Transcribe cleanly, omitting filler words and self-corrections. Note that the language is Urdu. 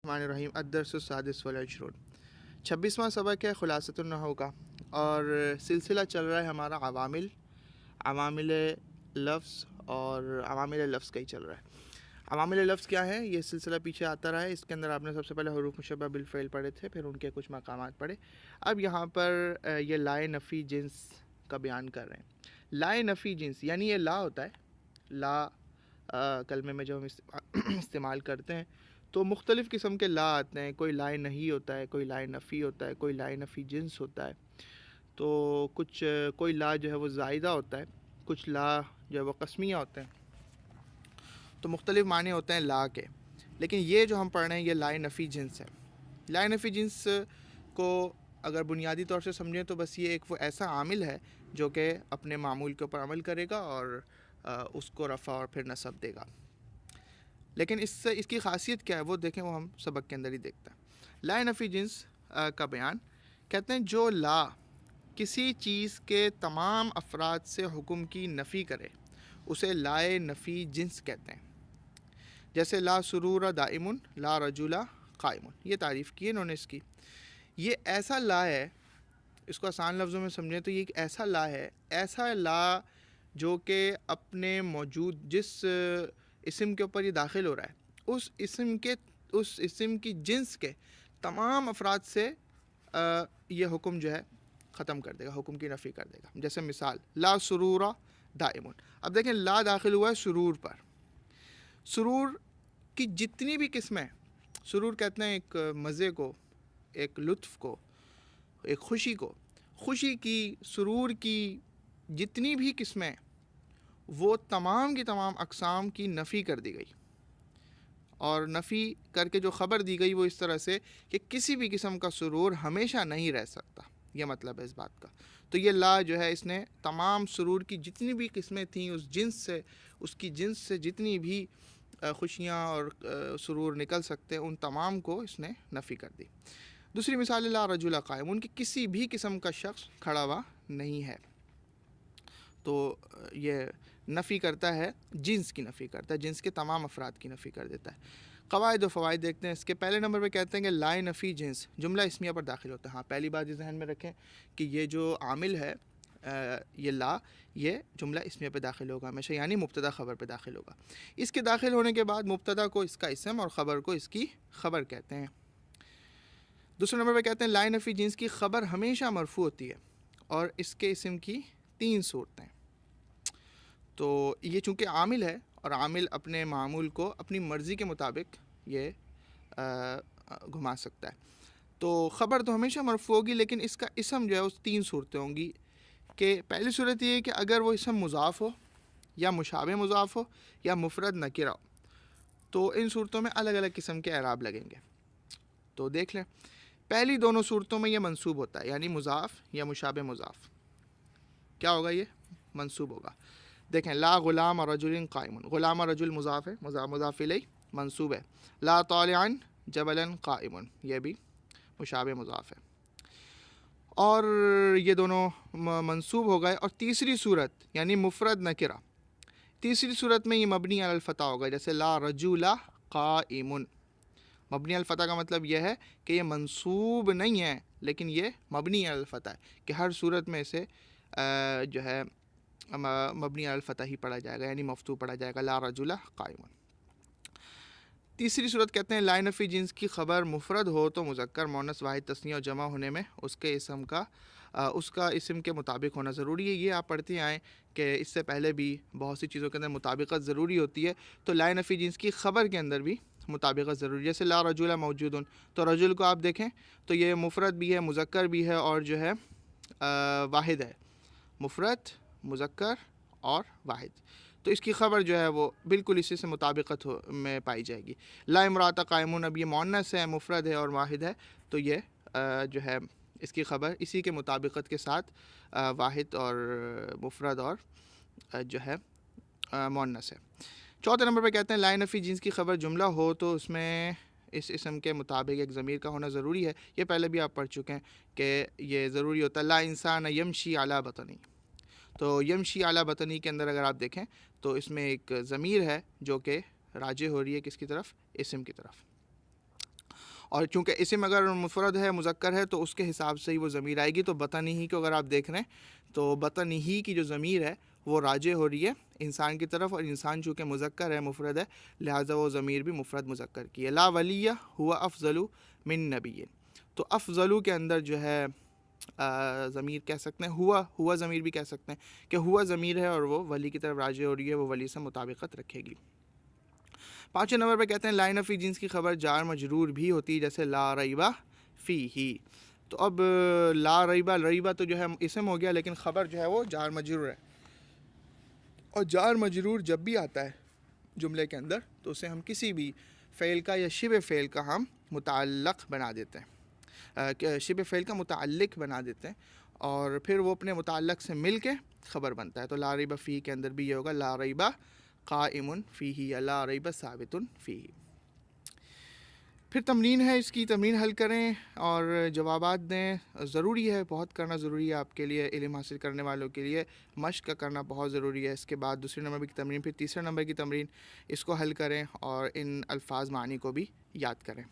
الرحمن الرحیم الدرس السادس والعشرون 26واں سبق ہے خلاصۃ النحو کا، اور سلسلہ چل رہا ہے ہمارا عوامل لفظ، اور عوامل لفظ کا ہی چل رہا ہے۔ عوامل لفظ کیا ہے؟ یہ سلسلہ پیچھے آتا رہا ہے۔ اس کے اندر آپ نے سب سے پہلے حروف مشبہ بالفعل پڑھے تھے، پھر ان کے کچھ مقامات پڑھے۔ اب یہاں پر یہ لائے نفی جنس کا بیان کر رہے ہیں۔ لائے نفی جنس یعنی یہ لا ہوتا ہے، لا کلمے میں جو ہم استعمال کرتے ہیں تو مختلف قسم کے لا آتے ہیں۔ کوئی لائے نہیں ہوتا ہے، کوئی لائے نفی ہوتا ہے، کوئی لائے نفی جنس ہوتا ہے۔ تو کوئی لا جو ہے وہ زائدہ ہوتا ہے، کچھ لا جو ہے وہ قسمیہ ہوتے ہیں۔ تو مختلف معنی ہوتے ہیں لا کے، لیکن یہ جو ہم پڑھ رہے ہیں یہ لائے نفی جنس ہے۔ لائے نفی جنس کو اگر بنیادی طور سے سمجھیں تو بس یہ ایک وہ ایسا عامل ہے جو کہ اپنے معمول کے اوپر عمل کرے گا اور اس کو رفع اور پھر نصب دے گا۔ لیکن اس کی خاصیت کیا ہے وہ دیکھیں، وہ ہم سبق کے اندر ہی دیکھتے ہیں۔ لائے نفی جنس کا بیان کہتے ہیں جو لا کسی چیز کے تمام افراد سے حکم کی نفی کرے اسے لائے نفی جنس کہتے ہیں۔ جیسے لا سرور دائم، لا رجل قائم، یہ تعریف کی انہوں نے اس کی۔ یہ ایسا لا ہے، اس کو آسان لفظوں میں سمجھیں تو یہ ایک ایسا لا جو کہ اپنے موجود جس اسم کے اوپر یہ داخل ہو رہا ہے اس اسم کی جنس کے تمام افراد سے یہ حکم جو ہے ختم کر دے گا، حکم کی نفی کر دے گا۔ جیسے مثال لا سرور دائم، اب دیکھیں لا داخل ہوا ہے سرور پر۔ سرور کی جتنی بھی قسمیں، سرور کہتے ہیں ایک مزے کو، ایک لطف کو، ایک خوشی کی، سرور کی جتنی بھی قسمیں وہ تمام کی تمام اقسام کی نفی کر دی گئی، اور نفی کر کے جو خبر دی گئی وہ اس طرح سے کہ کسی بھی قسم کا سرور ہمیشہ نہیں رہ سکتا، یہ مطلب ہے اس بات کا۔ تو یہ لا جو ہے اس نے تمام سرور کی جتنی بھی قسمیں تھیں اس کی جنس سے جتنی بھی خوشیاں اور سرور نکل سکتے ان تمام کو اس نے نفی کر دی۔ دوسری مثال لا رجل قائم، ان کی کسی بھی قسم کا شخص کھڑا ہوا نہیں ہے۔ تو یہ نفی کرتا ہے، جنس کی نفی کرتا ہے، جنس کے تمام افراد کی نفی کر دیتا ہے۔ قواعد و فوائد دیکھتے ہیں اس کے۔ پہلے نمبر پہ کہتے ہیں کہ لائے نفی جنس جملہ اسمیہ پر داخل ہوتا ہے۔ ہاں، پہلی بات ذہن میں رکھیں کہ یہ جو عامل ہے یہ لا، یہ جملہ اسمیہ پہ داخل ہوگا ہمیشہ، یعنی مبتدا خبر پہ داخل ہوگا۔ اس کے داخل ہونے کے بعد مبتدا کو اس کا اسم اور خبر کو اس کی خبر کہتے ہیں۔ دوسرے نمبر پہ کہتے ہیں لائے نفی جنس کی خبر ہمیشہ مرفوع ہوتی ہے، اور اس کے اسم کی 3 صورتیں۔ تو یہ چونکہ عامل ہے اور عامل اپنے معمول کو اپنی مرضی کے مطابق یہ گھما سکتا ہے، تو خبر تو ہمیشہ مرفوع ہوگی، لیکن اس کا اسم جو ہے اس 3 صورتیں ہوں گی۔ کہ پہلی صورت یہ ہے کہ اگر وہ اسم مضاف ہو یا مشابہ مضاف ہو یا مفرد نکرہ ہو، تو ان صورتوں میں الگ الگ قسم کے اعراب لگیں گے۔ تو دیکھ لیں، پہلی دونوں صورتوں میں یہ منصوب ہوتا ہے، یعنی مضاف یا مشابہ مضاف، کیا ہوگا؟ یہ منصوب ہوگا۔ دیکھیں لا غلام رجل قائم، غلام رجل مضاف ہے، مضاف الیہ منصوب ہے۔ لا طالعا جبلا قائم، یہ بھی مشابہ مضاف ہے، اور یہ دونوں منصوب ہو گئے۔ اور تیسری صورت یعنی مفرد نکرہ، تیسری صورت میں یہ مبنی علی الفتح ہوگا، جیسے لا رجل قائم۔ مبنی علی الفتح کا مطلب یہ ہے کہ یہ منصوب نہیں ہے، لیکن یہ مبنی علی الفتح ہے، کہ ہر صورت میں اسے جو ہے مبنی علی الفتح ہی پڑھا جائے گا، یعنی مفتوح پڑھا جائے گا، لا رجل قائم۔ تیسری صورت کہتے ہیں لائے نفی جنس کی خبر مفرد ہو تو مذکر، مؤنث، واحد، تثنیہ اور جمع ہونے میں اس کا اسم کے مطابق ہونا ضروری ہے۔ یہ آپ پڑھتے آئیں کہ اس سے پہلے بھی بہت سی چیزوں کے اندر مطابقت ضروری ہوتی ہے، تو لائے نفی جنس کی خبر کے اندر بھی مطابقت ضروری ہے۔ جیسے لا رجل موجود، تو رجل کو آپ دیکھیں تو یہ مفرد بھی ہے، مذکر بھی ہے، اور جو ہے واحد ہے، مفرد، مذکر اور واحد، تو اس کی خبر جو ہے وہ بالکل اسی سے مطابقت میں پائی جائے گی۔ لا امرأۃ قائمون، اب یہ مؤنث ہے، مفرد ہے اور واحد ہے، تو یہ جو ہے اس کی خبر اسی کے مطابقت کے ساتھ واحد اور مفرد اور جو ہے مؤنث ہے۔ چوتھے نمبر پہ کہتے ہیں لائے نفی جنس کی خبر جملہ ہو تو اس میں اس اسم کے مطابق ایک ضمیر کا ہونا ضروری ہے۔ یہ پہلے بھی آپ پڑھ چکے ہیں کہ یہ ضروری ہوتا ہے۔ لا انسان یمشی علی بطنی، تو یمشی علی بطنی کے اندر اگر آپ دیکھیں تو اس میں ایک ضمیر ہے جو کہ راجع ہو رہی ہے کس کی طرف؟ اسم کی طرف۔ اور چونکہ اسم اگر مفرد ہے مذکر ہے تو اس کے حساب سے ہی وہ ضمیر آئے گی. تو بطنہ کو اگر آپ دیکھ رہے ہیں تو بطنہ کی جو ضمیر ہے وہ راجع ہو رہی ہے انسان کی طرف, اور انسان چونکہ مذکر ہے مفرد ہے لہٰذا وہ ضمیر بھی مفرد مذکر کی ہے. لا ولی ہوا افضل من نبی, تو افضل کے اندر جو ہے ضمیر کہہ سکتے ہیں, ہوا ضمیر بھی کہہ سکتے ہیں کہ ہوا ضمیر ہے اور وہ ولی کی طرف راجع ہو رہی ہے, وہ ولی سے مطابقت رکھے گی. 5 نمبر پہ کہتے ہیں لا نفی جنس کی خبر جار مجرور بھی ہوتی ہے, جیسے لا ریبہ فیہ. تو اب لا ریبہ تو جو ہے اسم ہو گیا, لیکن خبر جو ہے وہ جار مجرور ہے, اور جار مجرور جب بھی آتا ہے جملے کے اندر تو اسے ہم کسی بھی فعل کا یا شبہ فعل کا ہم متعلق بنا دیتے ہیں, شبہ فعل کا متعلق بنا دیتے ہیں, اور پھر وہ اپنے متعلق سے مل کے خبر بنتا ہے. تو لا ریبہ فیہ کے اندر بھی یہ ہوگا لا ریبہ قائم فیہ یا لا ریبہ ثابت فیہ. پھر تمرین ہے, اس کی تمرین حل کریں اور جوابات دیں. ضروری ہے, بہت کرنا ضروری ہے آپ کے لیے, علم حاصل کرنے والوں کے لیے مشق کرنا بہت ضروری ہے. اس کے بعد دوسرے نمبر کی تمرین, پھر تیسرے نمبر کی تمرین, اس کو حل کریں اور ان الفاظ معنی کو بھی یاد کریں.